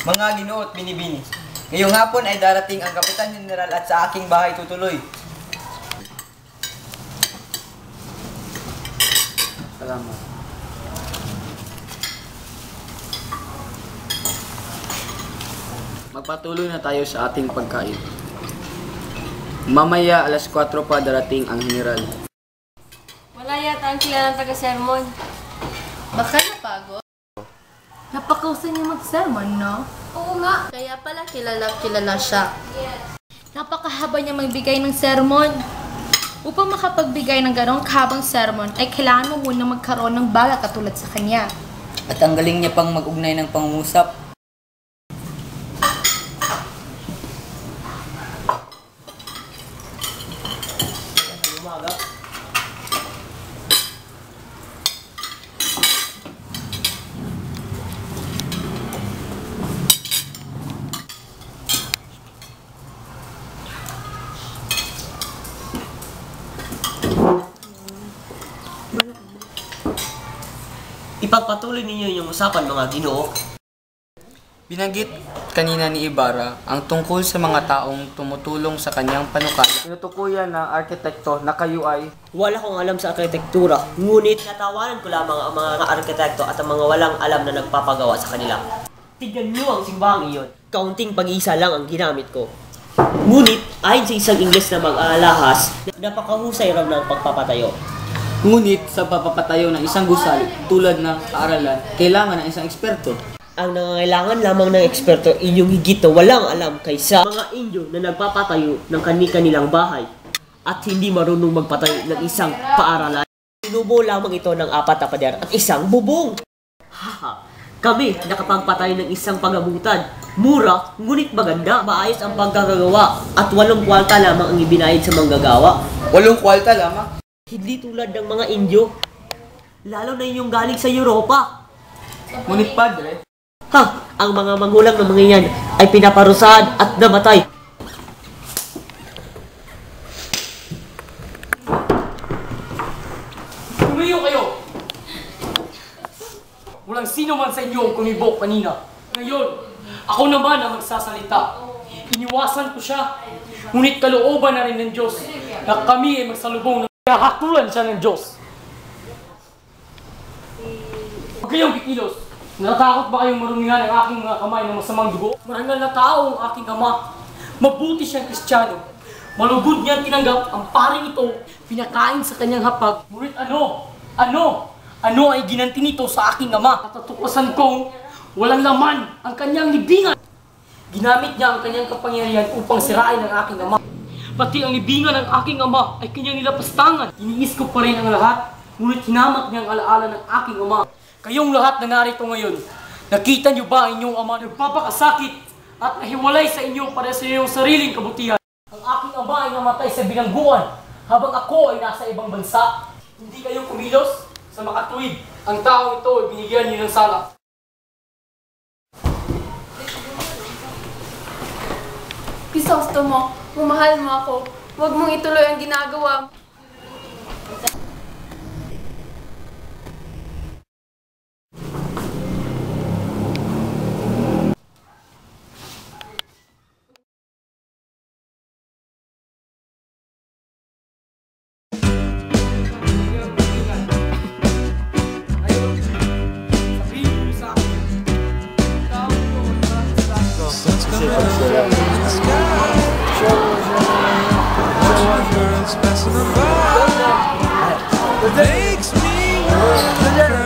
Mga ginoo at binibini, ngayong hapon ay darating ang Kapitan General at sa aking bahay tutuloy. Salamat. Magpatuloy na tayo sa ating pagkain. Mamaya alas 4 pa darating ang general. Wala yata ang kilalang taga-sermon. Baka napagod? Napakausan niya mag-sermon, no? Oo nga. Kaya pala kilala siya. Napakahaba niya magbigay ng sermon. Upang makapagbigay ng ganong kahabang sermon, ay kailangan mo muna magkaroon ng baga katulad sa kanya. At ang galing niya pang mag-ugnay ng pangungusap. Ipagpatuloy ninyo yung usapan, mga ginoo. Binanggit kanina ni Ibarra ang tungkol sa mga taong tumutulong sa kanyang panukala. Tinutukuyan ng arkitekto na kayo ay Wala akong alam sa arkitektura, ngunit natawanan ko lamang ang mga arkitekto at ang mga walang alam na nagpapagawa sa kanila. Tignan nyo ang simbahang iyon. Kaunting pag-iisa lang ang ginamit ko. Ngunit, ayon sa isang Ingles na mag-aalahas, napakahusay raw ng pagpapatayo. ngunit sa papapatayo ng isang gusali tulad ng kaaralan, kailangan ng isang eksperto. Ang nangangailangan lamang ng eksperto inyong higit na walang alam kaysa mga Indio na nagpapatayo ng kani-kanilang bahay at hindi marunong magpatayo ng isang paaralan. Sinubo lamang ito ng 4 na pader at isang bubong. Haha, kami nakapagpatayo ng isang pagabutan. Mura, ngunit maganda, maayos ang pagkakagawa at 8 kwarta lamang ang ibinayad sa manggagawa. 8 kwarta lamang? Hindi tulad ng mga Indio, lalo na yung galing sa Europa. Ngunit padre, Ang mga magulang ng mga yan ay pinaparusahan at namatay. Tumayo kayo! Walang sino man sa inyo ang kumibok kanina. Ngayon, ako naman ang magsasalita. Iniwasan ko siya, ngunit kalooban na rin ng Diyos na kami ay magsalubong ng kakatulan siya ng Diyos. Huwag kayong kikilos. Natatakot ba kayong marunungan ang aking mga kamay ng masamang dugo? Marangal na tao ang aking ama. Mabuti siyang Kristiyano. Malugod niya tinanggap ang paring ito, pinakain sa kanyang hapag. Ngunit ano ay ginanti nito sa aking ama? Katatukasan kong walang laman ang kanyang libingan. Ginamit niya ang kanyang kapangyarihan upang sirain ang aking ama. Pati ang libingan ng aking ama ay kanyang nilapastangan. Iniis ko pa rin ang lahat, ngunit hinamak niya ang alaala ng aking ama. Kayong lahat na narito ngayon, nakita niyo ba ang inyong ama nagpapakasakit at nahiwalay sa inyo para sa inyong sariling kabutihan? Ang aking ama ay namatay sa bilangguan habang ako ay nasa ibang bansa. Hindi kayo kumilos sa makatuwid. Ang taong ito ay binigyan niyo ng sala. Crisostomo, mamahal mo ako. Huwag mong ituloy ang ginagawa. Makes me wonder.